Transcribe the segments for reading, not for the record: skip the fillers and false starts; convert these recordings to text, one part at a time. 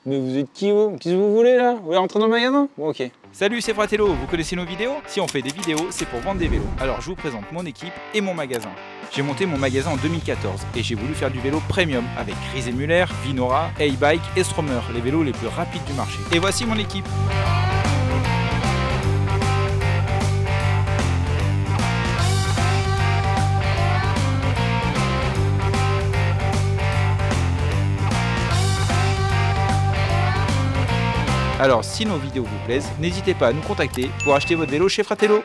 Mais vous êtes qui vous? Qu'est-ce que vous voulez là? Vous voulez rentrer dans le magasin? Bon, ok. Salut, c'est Fratello, vous connaissez nos vidéos? Si on fait des vidéos, c'est pour vendre des vélos. Alors je vous présente mon équipe et mon magasin. J'ai monté mon magasin en 2014 et j'ai voulu faire du vélo premium avec Riesemuller, Vinora, A-Bike et Stromer, les vélos les plus rapides du marché. Et voici mon équipe. Alors si nos vidéos vous plaisent, n'hésitez pas à nous contacter pour acheter votre vélo chez Fratello.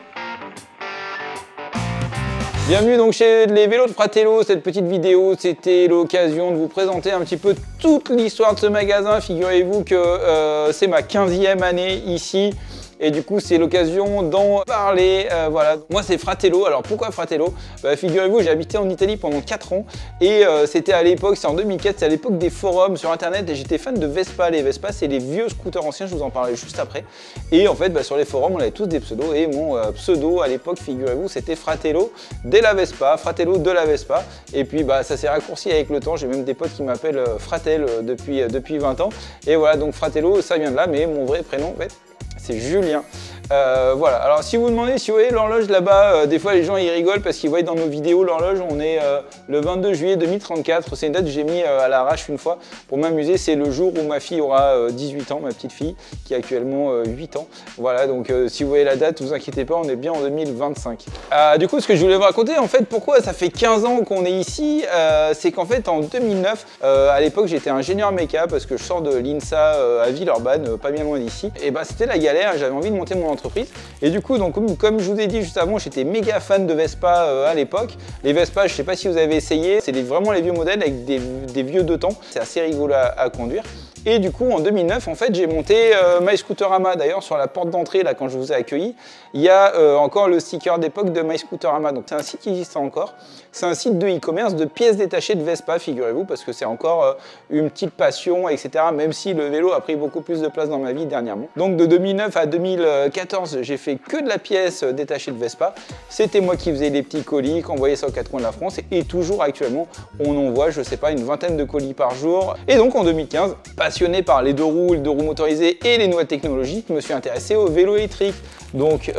Bienvenue donc chez les vélos de Fratello. Cette petite vidéo, c'était l'occasion de vous présenter un petit peu toute l'histoire de ce magasin. Figurez-vous que c'est ma 15e année ici. Et du coup, c'est l'occasion d'en parler. Voilà, moi c'est Fratello. Alors pourquoi Fratello? Figurez-vous, j'ai habité en Italie pendant 4 ans et c'était à l'époque, c'est en 2004, c'est à l'époque des forums sur internet et j'étais fan de Vespa. Les Vespa, c'est les vieux scooters anciens, je vous en parlais juste après. Et en fait, sur les forums, on avait tous des pseudos et mon pseudo à l'époque, figurez-vous, c'était Fratello della Vespa, Fratello de la Vespa. Et puis ça s'est raccourci avec le temps. J'ai même des potes qui m'appellent Fratel depuis 20 ans. Et voilà, donc Fratello, ça vient de là, mais mon vrai prénom, c'est Julien. Voilà, alors si vous vous demandez, si vous voyez l'horloge là-bas, des fois les gens ils rigolent parce qu'ils voient dans nos vidéos l'horloge, on est le 22 juillet 2034, c'est une date que j'ai mis à l'arrache une fois pour m'amuser, c'est le jour où ma fille aura 18 ans, ma petite fille qui a actuellement 8 ans. Voilà, donc si vous voyez la date, ne vous inquiétez pas, on est bien en 2025. Du coup, ce que je voulais vous raconter, en fait, pourquoi ça fait 15 ans qu'on est ici, c'est qu'en fait en 2009, à l'époque j'étais ingénieur méca parce que je sors de l'INSA à Villeurbanne, pas bien loin d'ici, et c'était la galère, j'avais envie de monter mon entreprise. Et du coup, donc, comme je vous ai dit juste avant, j'étais méga fan de Vespa à l'époque. Les Vespa, je sais pas si vous avez essayé, c'est vraiment les vieux modèles avec des vieux 2 temps. C'est assez rigolo à conduire. Et du coup, en 2009, en fait, j'ai monté MyScooterama. D'ailleurs, sur la porte d'entrée, là, quand je vous ai accueilli, il y a encore le sticker d'époque de MyScooterama. Donc, c'est un site qui existe encore. C'est un site de e-commerce de pièces détachées de Vespa, figurez-vous, parce que c'est encore une petite passion, etc. Même si le vélo a pris beaucoup plus de place dans ma vie dernièrement. Donc, de 2009 à 2014, j'ai fait que de la pièce détachée de Vespa. C'était moi qui faisais les petits colis, qui envoyait ça aux 4 coins de la France. Et toujours actuellement, on envoie, je sais pas, une vingtaine de colis par jour. Et donc, en 2015, passionné par les 2 roues motorisées et les nouvelles technologies, je me suis intéressé au vélo électrique. Donc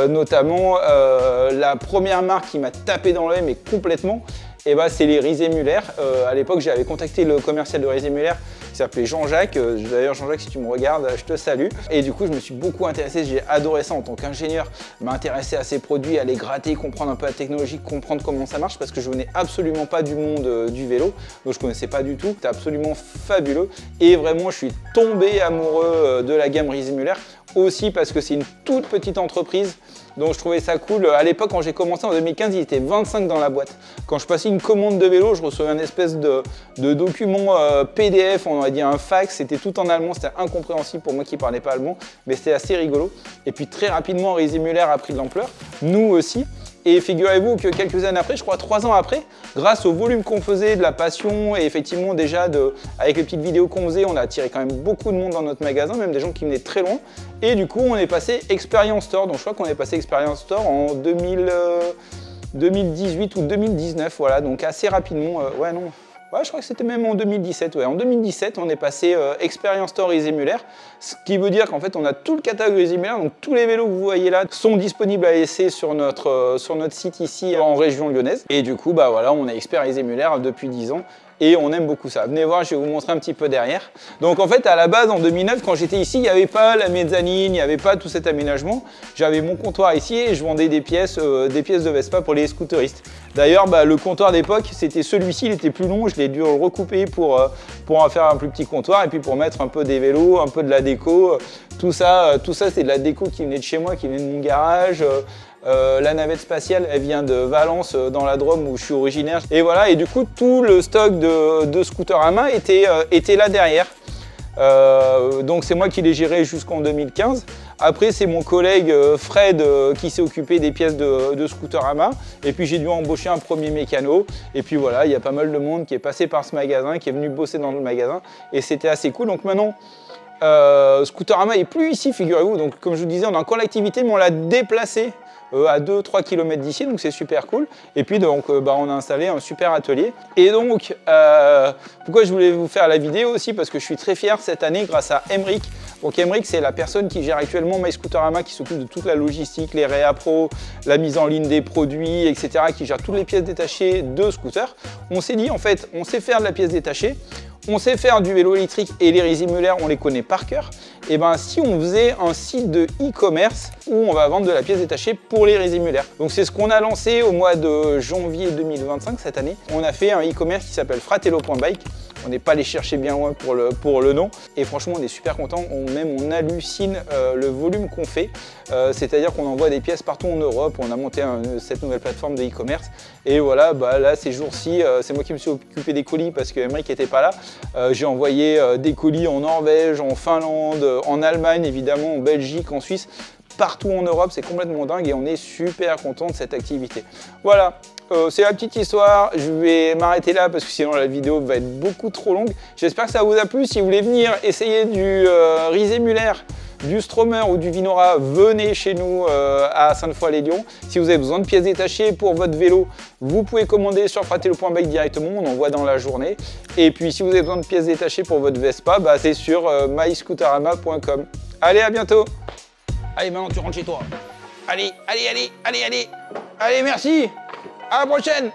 notamment la première marque qui m'a tapé dans l'œil mais complètement, c'est les Riesemuller. À l'époque, j'avais contacté le commercial de Riesemuller qui s'appelait Jean-Jacques. D'ailleurs, Jean-Jacques, si tu me regardes, je te salue. Et du coup, je me suis beaucoup intéressé, j'ai adoré ça en tant qu'ingénieur, m'intéresser à ces produits, à les gratter, comprendre un peu la technologie, comprendre comment ça marche, parce que je venais absolument pas du monde du vélo, donc je connaissais pas du tout. C'était absolument fabuleux. Et vraiment, je suis tombé amoureux de la gamme Riesemuller, aussi parce que c'est une toute petite entreprise. Donc je trouvais ça cool. À l'époque, quand j'ai commencé en 2015, il était 25 dans la boîte. Quand je passais une commande de vélo, je recevais une espèce de document PDF, on aurait dit un fax, c'était tout en allemand, c'était incompréhensible pour moi qui ne parlais pas allemand, mais c'était assez rigolo. Et puis très rapidement, Riesemuller a pris de l'ampleur, nous aussi. Et figurez-vous que quelques années après, je crois 3 ans après, grâce au volume qu'on faisait, de la passion et effectivement déjà avec les petites vidéos qu'on faisait, on a attiré quand même beaucoup de monde dans notre magasin, même des gens qui venaient très loin. Et du coup, on est passé Experience Store. Donc je crois qu'on est passé Experience Store en 2018 ou 2019, voilà, donc assez rapidement. Ouais, je crois que c'était même en 2017. Ouais. En 2017, on est passé Experience Store Riesemuller, ce qui veut dire qu'en fait, on a tout le catalogue Riesemuller. Donc, tous les vélos que vous voyez là sont disponibles à laisser sur notre site ici en région lyonnaise. Et du coup, voilà, on est expert Riesemuller depuis 10 ans. Et on aime beaucoup ça. Venez voir, je vais vous montrer un petit peu derrière. Donc en fait, à la base, en 2009, quand j'étais ici, il n'y avait pas la mezzanine, il n'y avait pas tout cet aménagement. J'avais mon comptoir ici et je vendais des pièces de Vespa pour les scooteristes. D'ailleurs, le comptoir d'époque, c'était celui-ci, il était plus long. Je l'ai dû le recouper pour en faire un plus petit comptoir et puis pour mettre un peu des vélos, un peu de la déco. Tout ça c'est de la déco qui venait de chez moi, qui venait de mon garage. La navette spatiale, elle vient de Valence, dans la Drôme où je suis originaire. Et voilà, et du coup, tout le stock de scooters à main était là derrière. Donc c'est moi qui l'ai géré jusqu'en 2015. Après, c'est mon collègue Fred qui s'est occupé des pièces de scooter à main. Et puis j'ai dû embaucher un premier mécano. Et puis voilà, il y a pas mal de monde qui est passé par ce magasin, qui est venu bosser dans le magasin. Et c'était assez cool. Donc maintenant, Scooterama est plus ici, figurez-vous. Donc, comme je vous disais, on a encore l'activité, mais on l'a déplacé à 2-3 km d'ici, donc c'est super cool. Et puis donc on a installé un super atelier. Et donc pourquoi je voulais vous faire la vidéo aussi, parce que je suis très fier cette année grâce à Emric. Donc Emric, c'est la personne qui gère actuellement MyScooterama, qui s'occupe de toute la logistique, les réappros, la mise en ligne des produits, etc., qui gère toutes les pièces détachées de scooters. On s'est dit, en fait, on sait faire de la pièce détachée, on sait faire du vélo électrique et les résimulaires, on les connaît par cœur. Et ben si on faisait un site de e-commerce où on va vendre de la pièce détachée pour les résimulaires. Donc c'est ce qu'on a lancé au mois de janvier 2025 cette année. On a fait un e-commerce qui s'appelle fratello.bike. On n'est pas allé chercher bien loin pour le nom. Et franchement, on est super content. On hallucine le volume qu'on fait. C'est-à-dire qu'on envoie des pièces partout en Europe. On a monté cette nouvelle plateforme de e-commerce. Et voilà, là, ces jours-ci, c'est moi qui me suis occupé des colis parce que Emric n'était pas là. J'ai envoyé des colis en Norvège, en Finlande, en Allemagne, évidemment, en Belgique, en Suisse. Partout en Europe, c'est complètement dingue et on est super content de cette activité. Voilà, c'est la petite histoire. Je vais m'arrêter là parce que sinon la vidéo va être beaucoup trop longue. J'espère que ça vous a plu. Si vous voulez venir essayer du Riesemuller, du Stromer ou du Vinora, venez chez nous à Sainte-Foy-les-Lyons. Si vous avez besoin de pièces détachées pour votre vélo, vous pouvez commander sur fratello.bike directement, on envoie dans la journée. Et puis si vous avez besoin de pièces détachées pour votre Vespa, c'est sur myscooterama.com. Allez, à bientôt. Allez, maintenant tu rentres chez toi. Allez, merci. À la prochaine.